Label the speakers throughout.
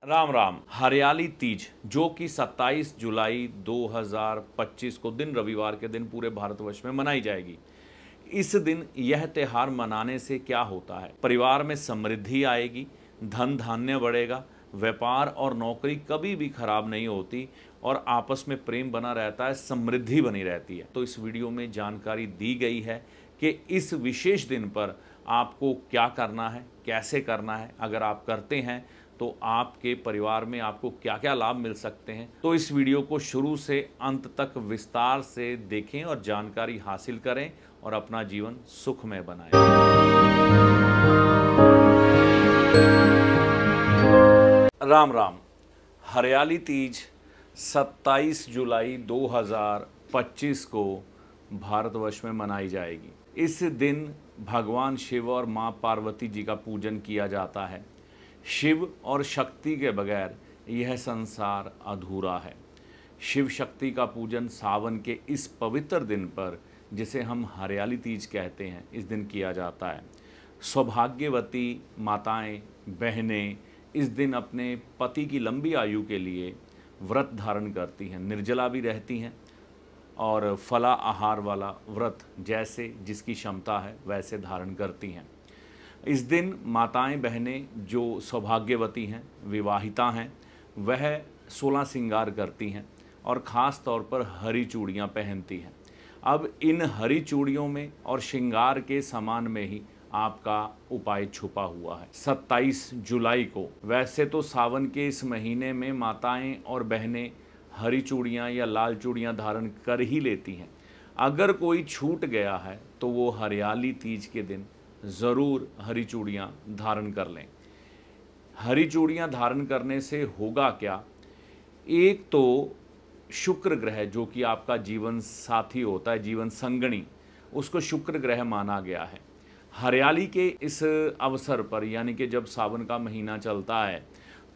Speaker 1: राम राम। हरियाली तीज जो कि 27 जुलाई 2025 को दिन रविवार के दिन पूरे भारतवर्ष में मनाई जाएगी। इस दिन यह त्यौहार मनाने से क्या होता है? परिवार में समृद्धि आएगी, धन धान्य बढ़ेगा, व्यापार और नौकरी कभी भी खराब नहीं होती और आपस में प्रेम बना रहता है, समृद्धि बनी रहती है। तो इस वीडियो में जानकारी दी गई है कि इस विशेष दिन पर आपको क्या करना है, कैसे करना है। अगर आप करते हैं तो आपके परिवार में आपको क्या क्या लाभ मिल सकते हैं। तो इस वीडियो को शुरू से अंत तक विस्तार से देखें और जानकारी हासिल करें और अपना जीवन सुखमय बनाएं। राम राम। हरियाली तीज 27 जुलाई 2025 को भारतवर्ष में मनाई जाएगी। इस दिन भगवान शिव और मां पार्वती जी का पूजन किया जाता है। शिव और शक्ति के बगैर यह संसार अधूरा है। शिव शक्ति का पूजन सावन के इस पवित्र दिन पर, जिसे हम हरियाली तीज कहते हैं, इस दिन किया जाता है। सौभाग्यवती माताएं, बहनें इस दिन अपने पति की लंबी आयु के लिए व्रत धारण करती हैं, निर्जला भी रहती हैं और फला आहार वाला व्रत जैसे जिसकी क्षमता है वैसे धारण करती हैं। इस दिन माताएं बहनें जो सौभाग्यवती हैं, विवाहिता हैं, वह 16 श्रृंगार करती हैं और ख़ास तौर पर हरी चूड़ियाँ पहनती हैं। अब इन हरी चूड़ियों में और श्रृंगार के सामान में ही आपका उपाय छुपा हुआ है। 27 जुलाई को वैसे तो सावन के इस महीने में माताएं और बहनें हरी चूड़ियाँ या लाल चूड़ियाँ धारण कर ही लेती हैं। अगर कोई छूट गया है तो वो हरियाली तीज के दिन ज़रूर हरी चूड़ियाँ धारण कर लें। हरी चूड़ियाँ धारण करने से होगा क्या? एक तो शुक्र ग्रह जो कि आपका जीवन साथी होता है, जीवन संगनी, उसको शुक्र ग्रह माना गया है। हरियाली के इस अवसर पर यानी कि जब सावन का महीना चलता है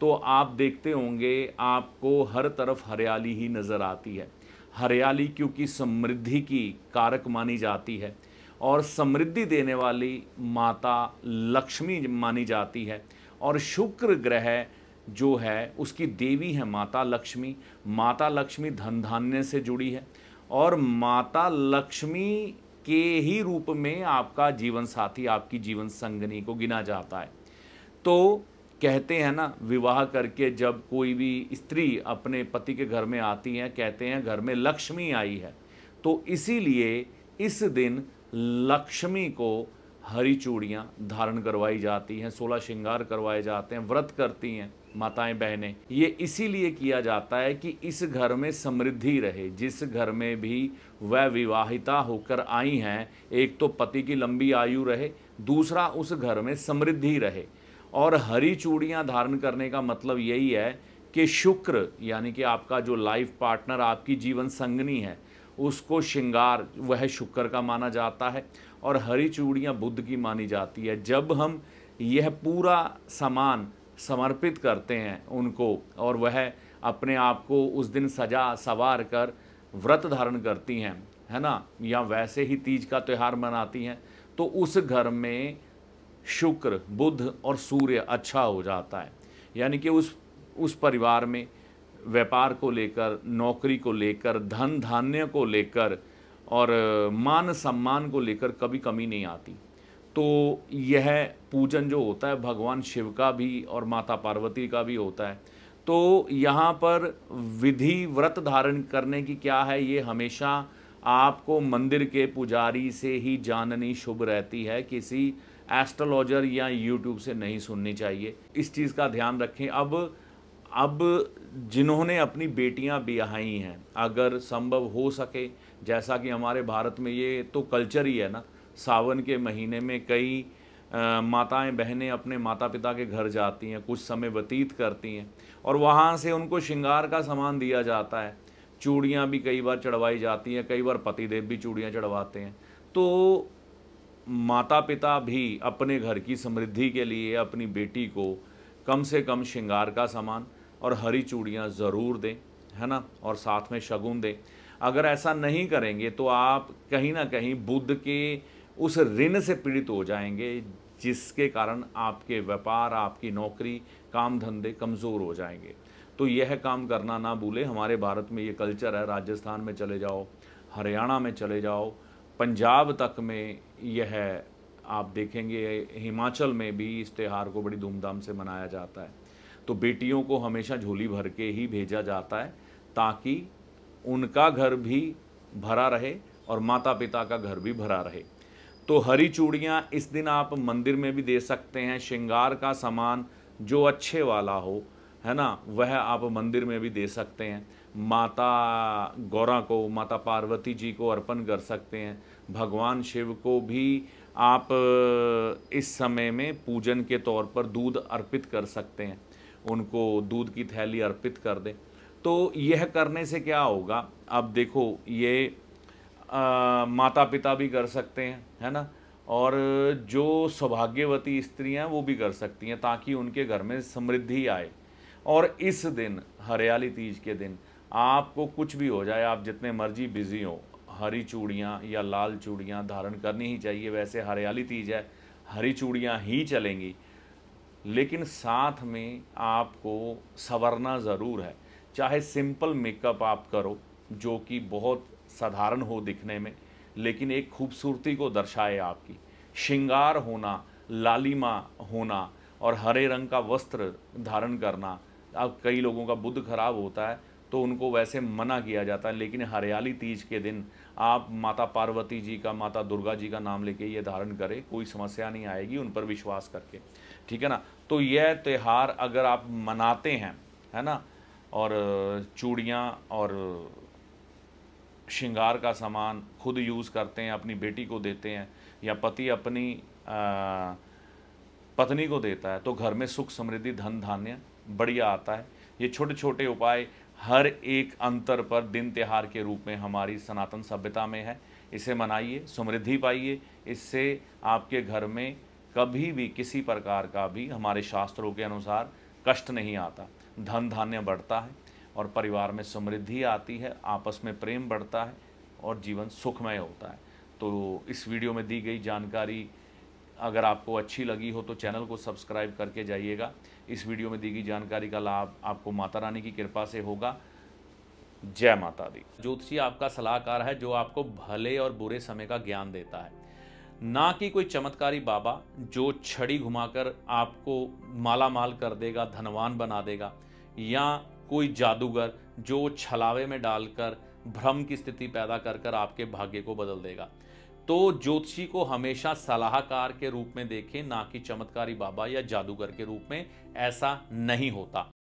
Speaker 1: तो आप देखते होंगे आपको हर तरफ हरियाली ही नज़र आती है। हरियाली क्योंकि समृद्धि की कारक मानी जाती है और समृद्धि देने वाली माता लक्ष्मी मानी जाती है और शुक्र ग्रह जो है उसकी देवी है माता लक्ष्मी। माता लक्ष्मी धन धान्य से जुड़ी है और माता लक्ष्मी के ही रूप में आपका जीवन साथी, आपकी जीवन संगनी को गिना जाता है। तो कहते हैं ना, विवाह करके जब कोई भी स्त्री अपने पति के घर में आती है, कहते हैं घर में लक्ष्मी आई है। तो इसीलिए इस दिन लक्ष्मी को हरी चूड़ियाँ धारण करवाई जाती हैं, 16 श्रृंगार करवाए जाते हैं, व्रत करती हैं माताएं बहनें। ये इसीलिए किया जाता है कि इस घर में समृद्धि रहे। जिस घर में भी वह विवाहिता होकर आई हैं, एक तो पति की लंबी आयु रहे, दूसरा उस घर में समृद्धि रहे। और हरी चूड़ियाँ धारण करने का मतलब यही है कि शुक्र यानी कि आपका जो लाइफ पार्टनर, आपकी जीवन संगनी है, उसको श्रृंगार वह शुक्र का माना जाता है और हरी चूड़ियाँ बुध की मानी जाती है। जब हम यह पूरा सामान समर्पित करते हैं उनको और वह अपने आप को उस दिन सजा सवार कर व्रत धारण करती हैं, है ना, या वैसे ही तीज का त्यौहार मनाती हैं, तो उस घर में शुक्र, बुध और सूर्य अच्छा हो जाता है। यानी कि उस परिवार में व्यापार को लेकर, नौकरी को लेकर, धन धान्य को लेकर और मान सम्मान को लेकर कभी कमी नहीं आती। तो यह पूजन जो होता है भगवान शिव का भी और माता पार्वती का भी होता है। तो यहाँ पर विधि व्रत धारण करने की क्या है, ये हमेशा आपको मंदिर के पुजारी से ही जाननी शुभ रहती है, किसी एस्ट्रोलॉजर या यूट्यूब से नहीं सुननी चाहिए। इस चीज़ का ध्यान रखें। अब जिन्होंने अपनी बेटियां ब्याही हैं, अगर संभव हो सके, जैसा कि हमारे भारत में ये तो कल्चर ही है ना, सावन के महीने में कई माताएं बहनें अपने माता पिता के घर जाती हैं, कुछ समय व्यतीत करती हैं और वहाँ से उनको श्रृंगार का सामान दिया जाता है। चूड़ियाँ भी कई बार चढ़वाई जाती हैं, कई बार पतिदेव भी चूड़ियाँ चढ़वाते हैं। तो माता पिता भी अपने घर की समृद्धि के लिए अपनी बेटी को कम से कम श्रृंगार का सामान और हरी चूड़ियाँ ज़रूर दें, है ना, और साथ में शगुन दें। अगर ऐसा नहीं करेंगे तो आप कहीं ना कहीं बुध के उस ऋण से पीड़ित हो जाएंगे जिसके कारण आपके व्यापार, आपकी नौकरी, काम धंधे कमज़ोर हो जाएंगे। तो यह काम करना ना भूलें। हमारे भारत में ये कल्चर है। राजस्थान में चले जाओ, हरियाणा में चले जाओ, पंजाब तक में यह आप देखेंगे, हिमाचल में भी इस त्यौहार को बड़ी धूमधाम से मनाया जाता है। तो बेटियों को हमेशा झोली भर के ही भेजा जाता है ताकि उनका घर भी भरा रहे और माता पिता का घर भी भरा रहे। तो हरी चूड़ियाँ इस दिन आप मंदिर में भी दे सकते हैं। श्रृंगार का सामान जो अच्छे वाला हो, है ना, वह आप मंदिर में भी दे सकते हैं। माता गौरा को, माता पार्वती जी को अर्पण कर सकते हैं। भगवान शिव को भी आप इस समय में पूजन के तौर पर दूध अर्पित कर सकते हैं। उनको दूध की थैली अर्पित कर दें। तो यह करने से क्या होगा, अब देखो ये माता पिता भी कर सकते हैं, है ना, और जो सौभाग्यवती स्त्रियां वो भी कर सकती हैं ताकि उनके घर में समृद्धि आए। और इस दिन, हरियाली तीज के दिन, आपको कुछ भी हो जाए, आप जितने मर्जी बिजी हो, हरी चूड़ियाँ या लाल चूड़ियाँ धारण करनी ही चाहिए। वैसे हरियाली तीज है, हरी चूड़ियाँ ही चलेंगी, लेकिन साथ में आपको संवरना ज़रूर है। चाहे सिंपल मेकअप आप करो जो कि बहुत साधारण हो दिखने में, लेकिन एक खूबसूरती को दर्शाए आपकी। श्रृंगार होना, लालिमा होना और हरे रंग का वस्त्र धारण करना। अब कई लोगों का बुध खराब होता है तो उनको वैसे मना किया जाता है, लेकिन हरियाली तीज के दिन आप माता पार्वती जी का, माता दुर्गा जी का नाम लेके ये धारण करें, कोई समस्या नहीं आएगी उन पर विश्वास करके, ठीक है ना। तो यह त्यौहार अगर आप मनाते हैं, है ना, और चूड़ियाँ और श्रृंगार का सामान खुद यूज़ करते हैं, अपनी बेटी को देते हैं या पति अपनी पत्नी को देता है, तो घर में सुख समृद्धि धन धान्य बढ़िया आता है। ये छोटे छोटे उपाय हर एक अंतर पर दिन त्यौहार के रूप में हमारी सनातन सभ्यता में है। इसे मनाइए, समृद्धि पाइए। इससे आपके घर में कभी भी किसी प्रकार का भी हमारे शास्त्रों के अनुसार कष्ट नहीं आता। धन धान्य बढ़ता है और परिवार में समृद्धि आती है, आपस में प्रेम बढ़ता है और जीवन सुखमय होता है। तो इस वीडियो में दी गई जानकारी अगर आपको अच्छी लगी हो तो चैनल को सब्सक्राइब करके जाइएगा। इस वीडियो में दी गई जानकारी का लाभ आपको माता रानी की कृपा से होगा। जय माता दी। ज्योतिषी आपका सलाहकार है जो आपको भले और बुरे समय का ज्ञान देता है, ना कि कोई चमत्कारी बाबा जो छड़ी घुमाकर आपको माला माल कर देगा, धनवान बना देगा, या कोई जादूगर जो छलावे में डालकर भ्रम की स्थिति पैदा कर कर आपके भाग्य को बदल देगा। तो ज्योतिषी को हमेशा सलाहकार के रूप में देखें, ना कि चमत्कारी बाबा या जादूगर के रूप में। ऐसा नहीं होता।